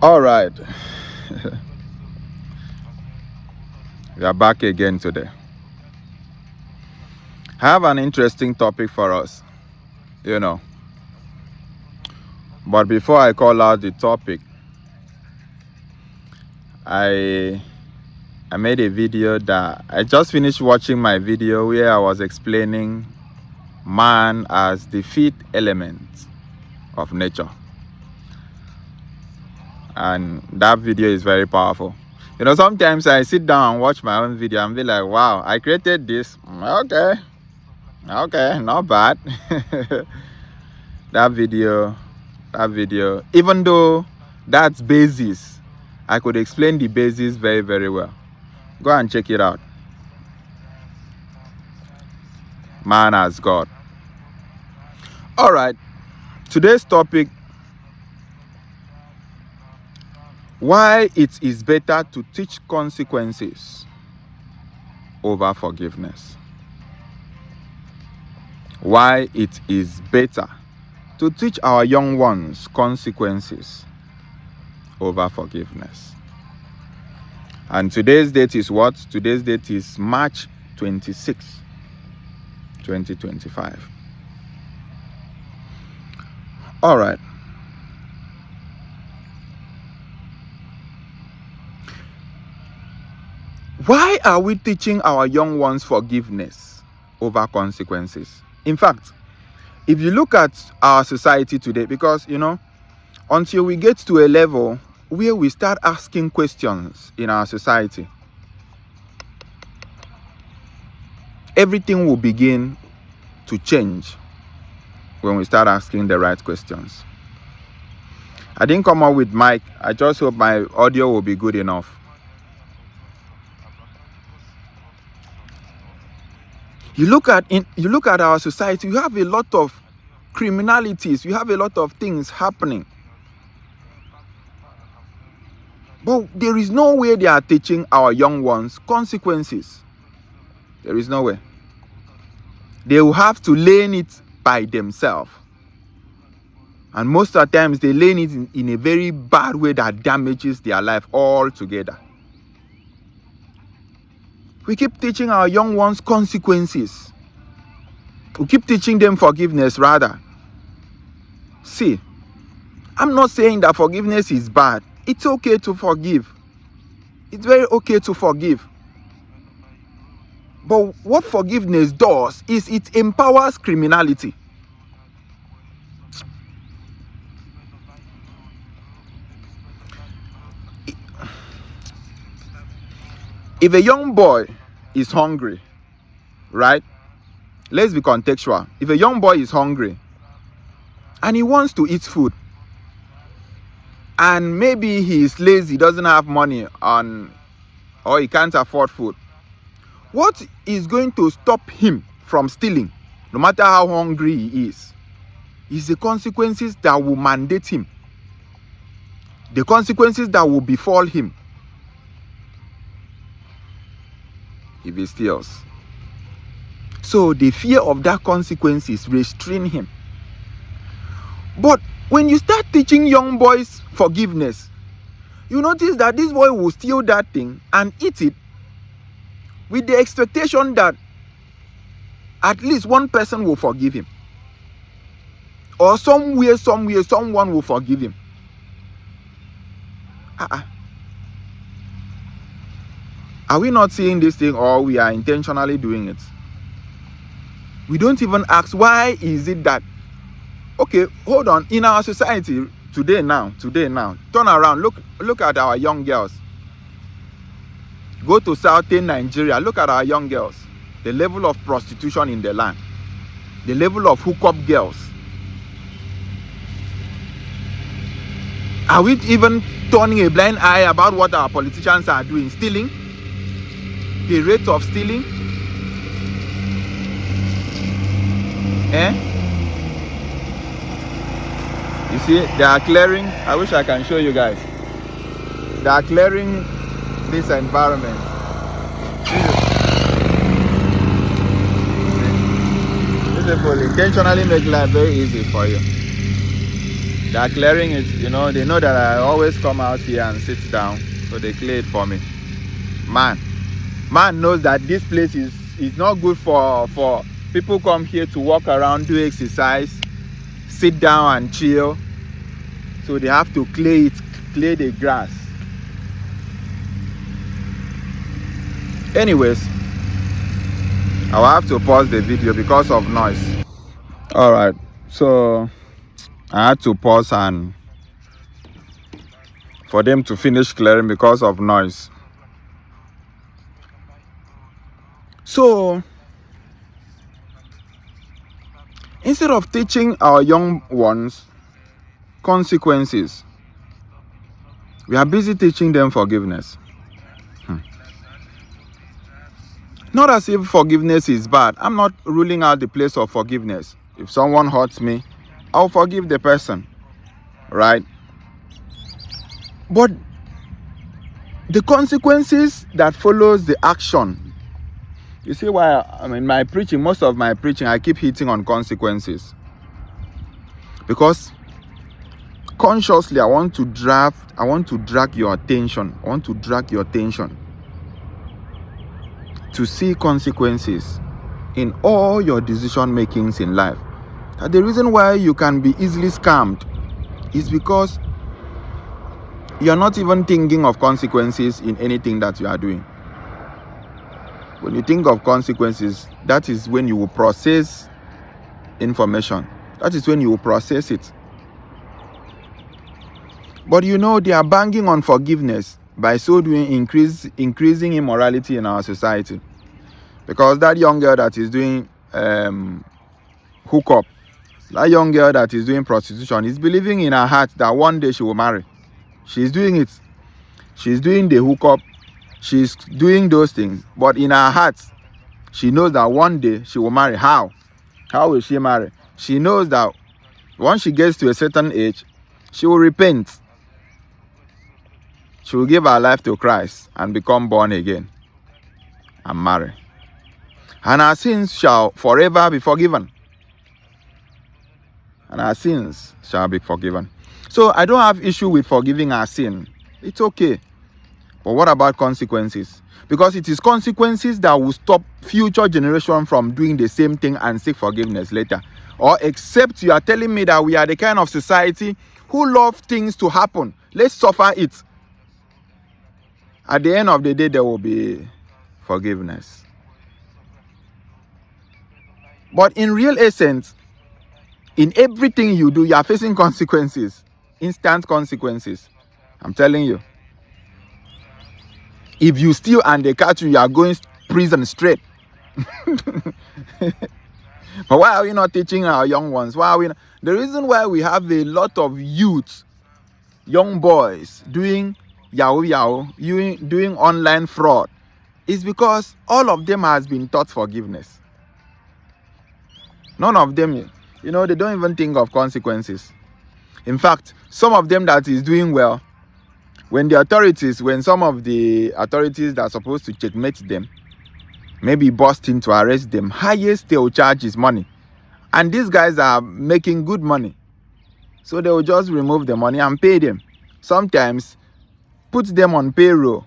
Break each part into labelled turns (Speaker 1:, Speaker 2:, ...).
Speaker 1: All right. We are back again today. I have an interesting topic for us, But before I call out the topic, I made a video that I just finished watching my video where I was explaining man as the fifth element of nature. And that video is very powerful. Sometimes I sit down and watch my own video and be like, wow, I created this. Okay, not bad. that video, even though that's basis, I could explain the basis very, very well. Go and check it out. Man as God. All right, today's topic: why it is better to teach consequences over forgiveness. Why it is better to teach our young ones consequences over forgiveness. And today's date is what? Today's date is March 26, 2025. All right. Why are we teaching our young ones forgiveness over consequences? In fact, if you look at our society today, because, until we get to a level where we start asking questions in our society, everything will begin to change when we start asking the right questions. I didn't come up with mic. I just hope my audio will be good enough. You look at our society, you have a lot of criminalities, you have a lot of things happening. But there is no way they are teaching our young ones consequences. There is no way. They will have to learn it by themselves. And most of the times they learn it in a very bad way that damages their life altogether. We keep teaching our young ones consequences. We keep teaching them forgiveness, rather. See, I'm not saying that forgiveness is bad. It's okay to forgive. It's very okay to forgive. But what forgiveness does is it empowers criminality. If a young boy is hungry, right? Let's be contextual. If a young boy is hungry and he wants to eat food, and maybe he is lazy, doesn't have money or he can't afford food, what is going to stop him from stealing, no matter how hungry he is the consequences that will mandate him, the consequences that will befall him if he steals. So the fear of that consequences restrain him. But when you start teaching young boys forgiveness, you notice that this boy will steal that thing and eat it with the expectation that at least one person will forgive him. Or somewhere, someone will forgive him. Are we not seeing this thing, or we are intentionally doing it? We don't even ask, why is it that, okay, hold on, in our society today now, turn around, look at our young girls. Go to southern Nigeria, look at our young girls, the level of prostitution in the land, the level of hookup girls. Are we even turning a blind eye about what our politicians are doing? Stealing, the rate of stealing. You see, they are clearing. I wish I can show you guys. They are clearing this environment. This people intentionally make life very easy for you. They are clearing it. You know, they know that I always come out here and sit down, so they clear it for me. Man knows that this place is not good for people come here to walk around, do exercise, sit down and chill. So they have to clear the grass. Anyways, I will have to pause the video because of noise. All right, so I had to pause and for them to finish clearing because of noise. So instead of teaching our young ones consequences, we are busy teaching them forgiveness. Not as if forgiveness is bad. I'm not ruling out the place of forgiveness. If someone hurts me, I'll forgive the person, right? But the consequences that follows the action. You see why my preaching, most of my preaching, I keep hitting on consequences. Because consciously I want to drag your attention. I want to drag your attention to see consequences in all your decision makings in life. That the reason why you can be easily scammed is because you are not even thinking of consequences in anything that you are doing. When you think of consequences, that is when you will process information. That is when you will process it. But you know, they are banking on forgiveness. By so doing, increasing immorality in our society. Because that young girl that is doing hookup, that young girl that is doing prostitution is believing in her heart that one day she will marry. She's doing it. She's doing the hookup. She's doing those things. But in her heart, she knows that one day she will marry. How? How will she marry? She knows that once she gets to a certain age, she will repent. She will give her life to Christ and become born again and marry. And her sins shall forever be forgiven. And our sins shall be forgiven. So I don't have issue with forgiving our sin. It's okay. But what about consequences? Because it is consequences that will stop future generation from doing the same thing and seek forgiveness later. Or except you are telling me that we are the kind of society who love things to happen. Let's suffer it. At the end of the day, there will be forgiveness. But in real essence, in everything you do, you are facing consequences. Instant consequences. I'm telling you. If you steal and they catch you, you are going prison straight. But why are we not teaching our young ones? Why are we not? The reason why we have a lot of youth, young boys, doing yahoo, doing online fraud, is because all of them has been taught forgiveness. None of them, they don't even think of consequences. In fact, some of them that is doing well, when some of the authorities that are supposed to checkmate them, maybe bust in to arrest them, highest they will charge is money. And these guys are making good money. So they will just remove the money and pay them. Sometimes put them on payroll.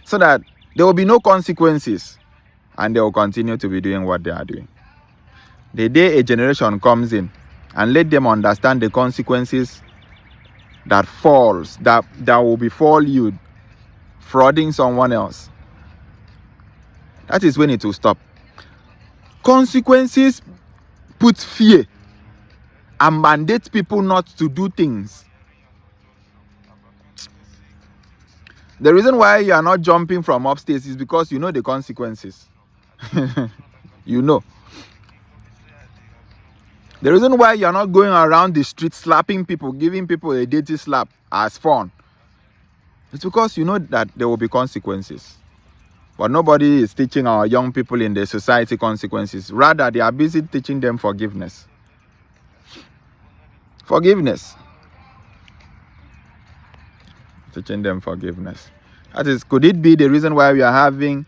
Speaker 1: So that there will be no consequences. And they will continue to be doing what they are doing. The day a generation comes in and let them understand the consequences that will befall you frauding someone else, that is when it will stop. Consequences put fear and mandate people not to do things. The reason why you are not jumping from upstairs is because you know the consequences. You know. The reason why you are not going around the street slapping people, giving people a dirty slap as fun, it's because you know that there will be consequences. But nobody is teaching our young people in the society consequences. Rather, they are busy teaching them forgiveness. Forgiveness. Teaching them forgiveness. That is, could it be the reason why we are having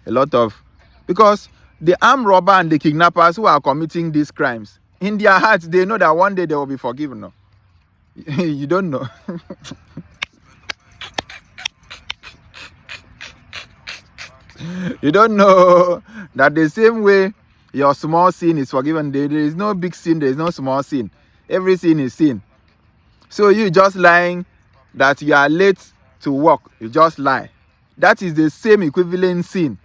Speaker 1: a lot of... Because the armed robber and the kidnappers who are committing these crimes, In their hearts, they know that one day they will be forgiven. No? You don't know. You don't know that the same way your small sin is forgiven, there is no big sin, there is no small sin. Every sin is sin. So you just lying that you are late to work, you just lie. That is the same equivalent sin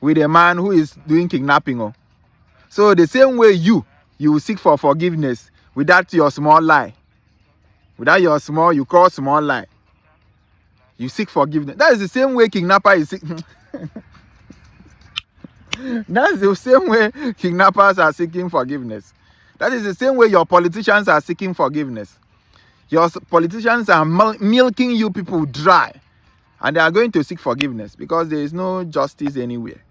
Speaker 1: with a man who is doing kidnapping. Oh. So the same way you will seek for forgiveness without your small lie. Without your small, you call small lie. You seek forgiveness. That is the same way kidnapper is seeking. That's the same way kidnappers are seeking forgiveness. That is the same way your politicians are seeking forgiveness. Your politicians are milking you people dry. And they are going to seek forgiveness because there is no justice anywhere.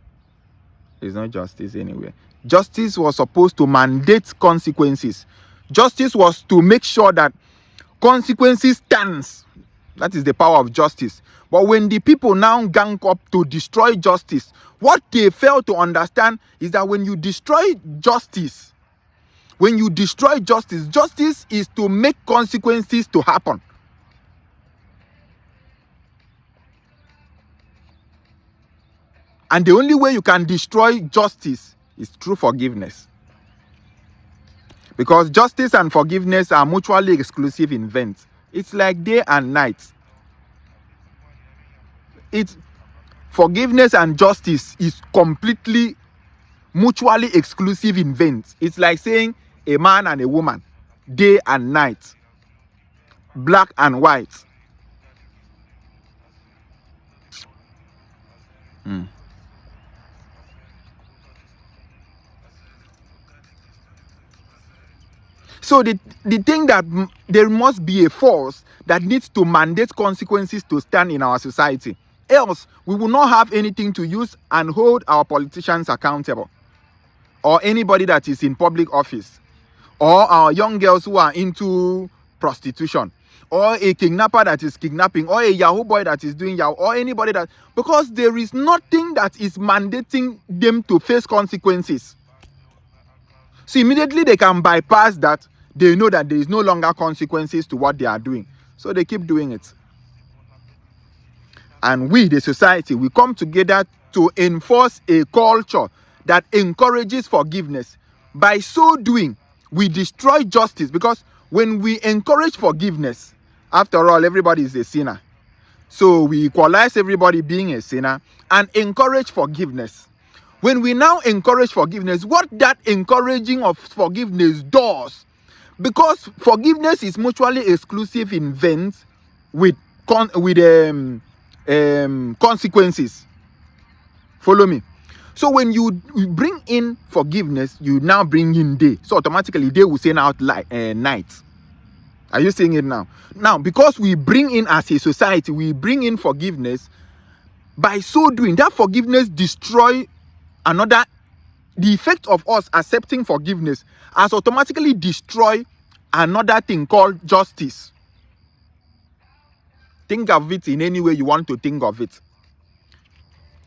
Speaker 1: There is no justice anywhere. Justice was supposed to mandate consequences. Justice was to make sure that consequences stands. That is the power of justice. But when the people now gang up to destroy justice, what they fail to understand is that when you destroy justice, justice is to make consequences to happen. And the only way you can destroy justice is through forgiveness. Because justice and forgiveness are mutually exclusive events. It's like day and night. Forgiveness and justice is completely mutually exclusive events. It's like saying a man and a woman, day and night, black and white. So the thing that there must be a force that needs to mandate consequences to stand in our society. Else, we will not have anything to use and hold our politicians accountable. Or anybody that is in public office. Or our young girls who are into prostitution. Or a kidnapper that is kidnapping. Or a Yahoo boy that is doing Yahoo. Or anybody that... Because there is nothing that is mandating them to face consequences. So immediately they can bypass that. They know that there is no longer consequences to what they are doing. So they keep doing it. And we, the society, we come together to enforce a culture that encourages forgiveness. By so doing, we destroy justice. Because when we encourage forgiveness, after all, everybody is a sinner. So we equalize everybody being a sinner and encourage forgiveness. When we now encourage forgiveness, what that encouraging of forgiveness does, because forgiveness is mutually exclusive events with consequences. Follow me. So when you bring in forgiveness, you now bring in day. So automatically day will say out like night. Are you seeing it now? Now, because we bring in as a society, we bring in forgiveness. By so doing, that forgiveness destroy another. The effect of us accepting forgiveness has automatically destroy another thing called justice. Think of it in any way you want to think of it.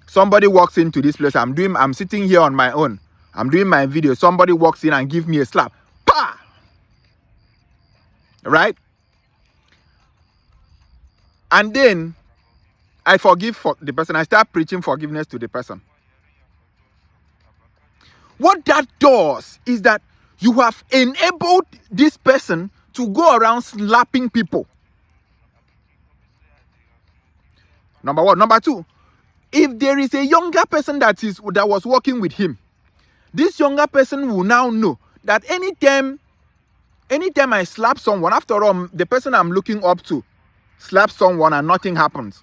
Speaker 1: Somebody walks into this place. I'm sitting here on my own. I'm doing my video. Somebody walks in and gives me a slap. Pa! Right? And then I forgive for the person. I start preaching forgiveness to the person. What that does is that you have enabled this person to go around slapping people. Number one. Number two, if there is a younger person that was working with him, this younger person will now know that anytime I slap someone, after all, the person I'm looking up to slaps someone and nothing happens.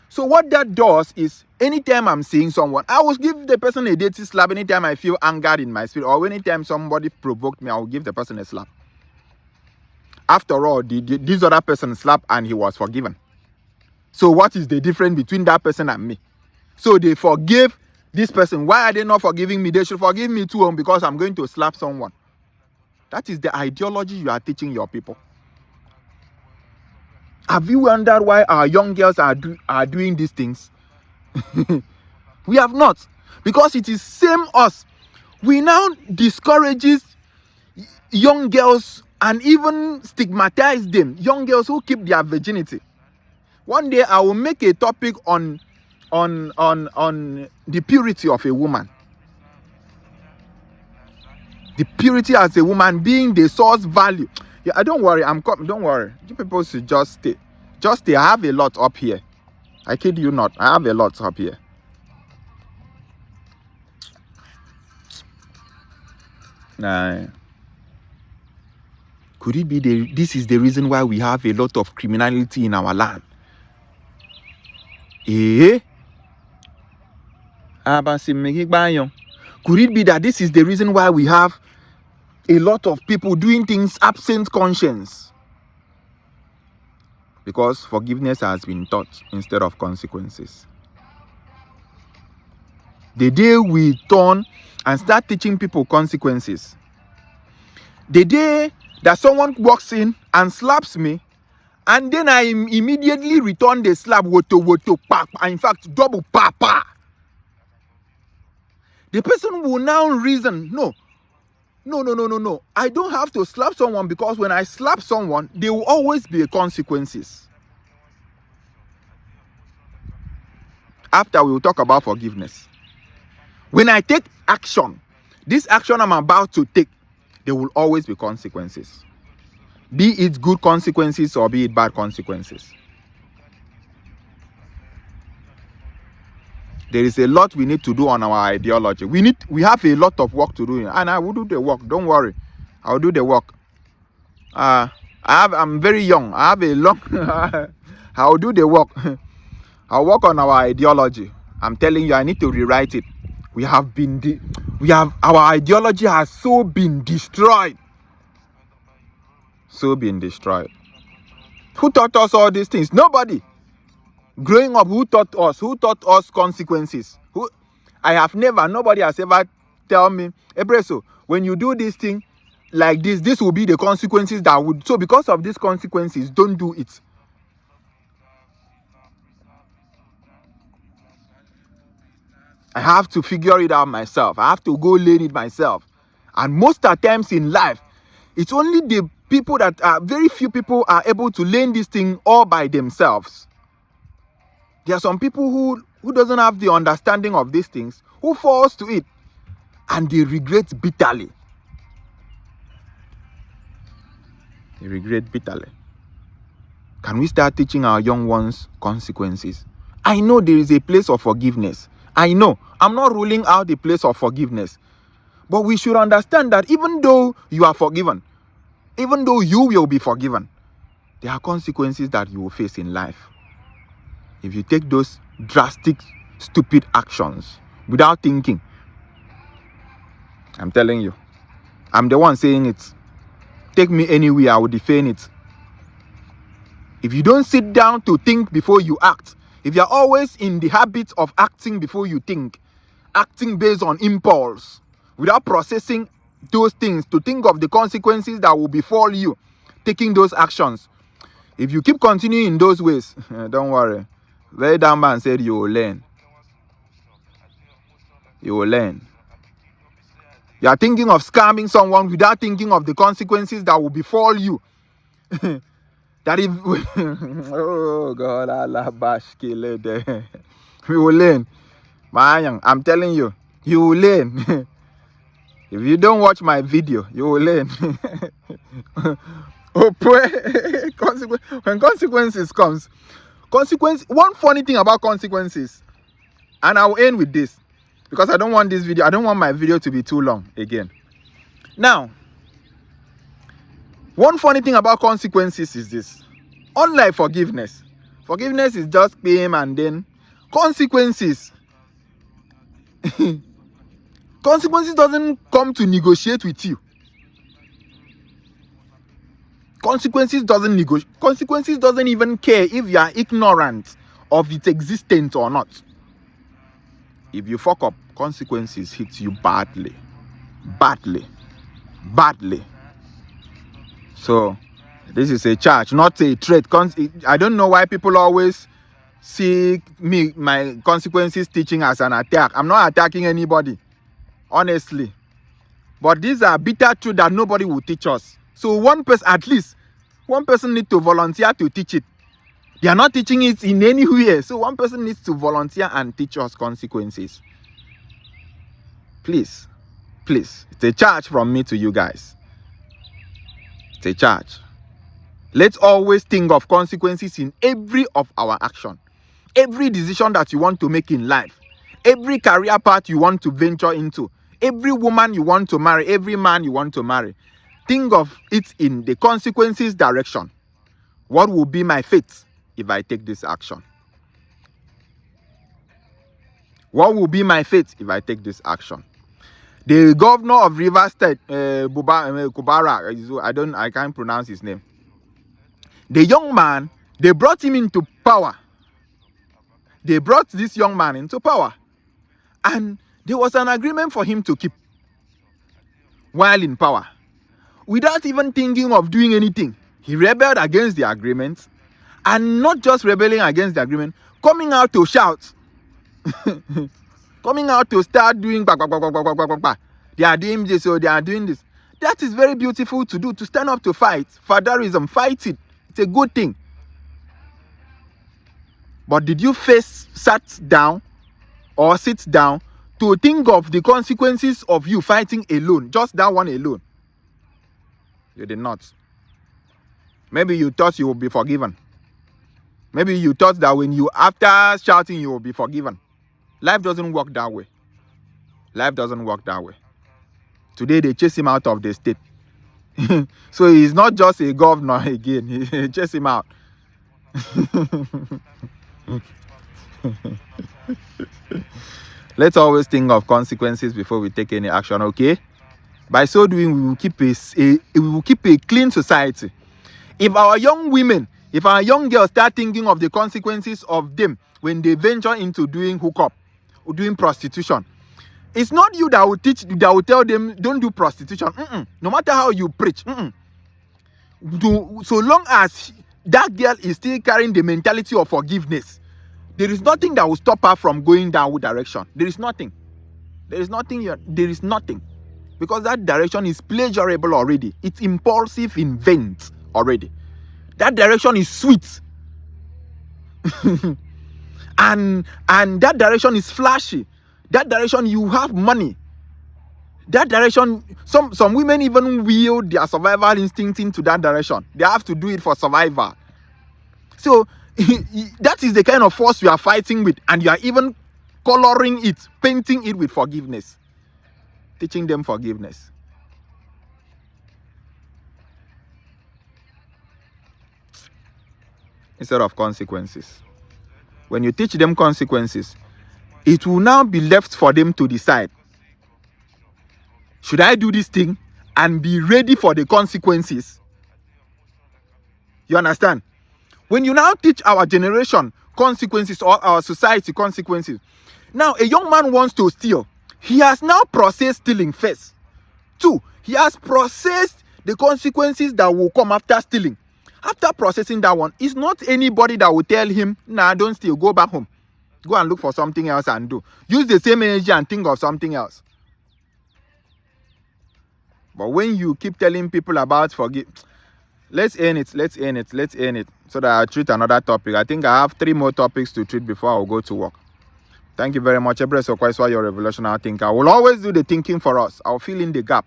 Speaker 1: So what that does is, anytime I'm seeing someone, I will give the person a dirty slap. Anytime I feel angered in my spirit, or anytime somebody provoked me, I will give the person a slap. After all, this other person slapped and he was forgiven. So what is the difference between that person and me? So they forgave this person. Why are they not forgiving me? They should forgive me too, because I'm going to slap someone. That is the ideology you are teaching your people. Have you wondered why our young girls are doing these things? We have not. Because it is same us. We now discourages young girls and even stigmatize them, young girls who keep their virginity. One day I will make a topic on the purity of a woman. The purity as a woman being the source value. Yeah, don't worry, I'm coming. Don't worry. You people should just stay. Just stay. I have a lot up here. I kid you not. I have a lot up here. Nah. Could it be this is the reason why we have a lot of criminality in our land? Eh? Could it be that this is the reason why we have a lot of people doing things absent conscience? Because forgiveness has been taught instead of consequences. The day we turn and start teaching people consequences, the day that someone walks in and slaps me, and then I immediately return the slap, woto, pa, in fact, double pa. The person will now reason, no. I don't have to slap someone because when I slap someone, there will always be consequences. After we will talk about forgiveness. When I take action, this action I'm about to take, there will always be consequences. Be it good consequences or be it bad consequences. There is a lot we need to do on our ideology. We have a lot of work to do, and I will do the work. Don't worry, I will do the work. I'm very young. I have a long. I will do the work. I'll work on our ideology. I'm telling you, I need to rewrite it. Our ideology has so been destroyed. So been destroyed. Who taught us all these things? Nobody. Growing up, who taught us? Who taught us consequences? Nobody has ever tell me, Ebreso, when you do this thing like this will be the consequences that would. So because of these consequences, don't do it. I have to figure it out myself. I have to go learn it myself. And most of the times in life, it's only the people that are, very few people are able to learn this thing all by themselves. There are some people who doesn't have the understanding of these things, who falls to it, and they regret bitterly. They regret bitterly. Can we start teaching our young ones consequences? I know there is a place of forgiveness. I know. I'm not ruling out the place of forgiveness. But we should understand that even though you are forgiven, even though you will be forgiven, there are consequences that you will face in life. If you take those drastic, stupid actions without thinking, I'm telling you, I'm the one saying it. Take me anywhere, I will defend it. If you don't sit down to think before you act, if you're always in the habit of acting before you think, acting based on impulse, without processing those things to think of the consequences that will befall you, taking those actions, if you keep continuing in those ways, don't worry. Very damn man said you will learn. You will learn. You are thinking of scamming someone without thinking of the consequences that will befall you. That if oh God, Allah bash kill there. We will learn. I'm telling you, you will learn. If you don't watch my video, you will learn. When consequences comes, one funny thing about consequences, and I will end with this because I don't want my video to be too long again. Now, one funny thing about consequences is this. Unlike forgiveness is just paying, and then consequences doesn't come to negotiate with you. Consequences doesn't even care if you are ignorant of its existence or not. If you fuck up, consequences hit you badly. So this is a charge, not a threat. I don't know why people always see my consequences teaching as an attack. I'm not attacking anybody. Honestly, But these are bitter truths that nobody will teach us. So one person, at least, one person needs to volunteer to teach it. They are not teaching it in any way. So one person needs to volunteer and teach us consequences. Please, please. It's a charge from me to you guys. It's a charge. Let's always think of consequences in every of our action. Every decision that you want to make in life. Every career path you want to venture into. Every woman you want to marry. Every man you want to marry. Think of it in the consequences direction. What will be my fate if I take this action? What will be my fate if I take this action? The governor of Rivers State, Kubara, I can't pronounce his name. The young man, they brought him into power. They brought this young man into power. And there was an agreement for him to keep while in power. Without even thinking of doing anything, he rebelled against the agreement. And not just rebelling against the agreement, coming out to shout. Coming out to start doing they are doing this or they are doing this. That is very beautiful to do, to stand up to fight. Fatherism, fight it. It's a good thing. But did you sit down to think of the consequences of you fighting alone, just that one alone? You did not. Maybe you thought you would be forgiven. Maybe you thought that when you, after shouting, you will be forgiven. Life doesn't work that way. Life doesn't work that way. Today they chase him out of the state. So he's not just a governor again. He chase him out. Let's always think of consequences before we take any action, okay? By so doing, we will keep a clean society. If our young women, if our young girls start thinking of the consequences of them when they venture into doing hookup or doing prostitution, it's not you that will teach, that will tell them don't do prostitution. No matter how you preach, so long as that girl is still carrying the mentality of forgiveness, there is nothing that will stop her from going that direction. There is nothing. There is nothing. There is nothing. Because that direction is pleasurable already. It's impulsive in veins already. That direction is sweet. and that direction is flashy. That direction, you have money. That direction, some women even wield their survival instinct into that direction. They have to do it for survival. So that is the kind of force you are fighting with, and you are even coloring it, painting it with forgiveness, teaching them forgiveness. Instead of consequences. When you teach them consequences, it will now be left for them to decide. Should I do this thing and be ready for the consequences? You understand? When you now teach our generation consequences or our society consequences, now a young man wants to steal. He has now processed stealing first. 2, he has processed the consequences that will come after stealing. After processing that one, it's not anybody that will tell him, nah, don't steal, go back home. Go and look for something else and do. Use the same energy and think of something else. But when you keep telling people about let's end it, so that I'll treat another topic. I think I have 3 more topics to treat before I'll go to work. Thank you very much. Ebresokwaiswa, your revolutionary thinker. I will always do the thinking for us. I'll fill in the gap.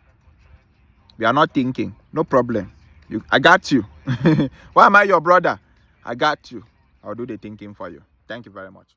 Speaker 1: We are not thinking. No problem. I got you. Why am I your brother? I got you. I'll do the thinking for you. Thank you very much.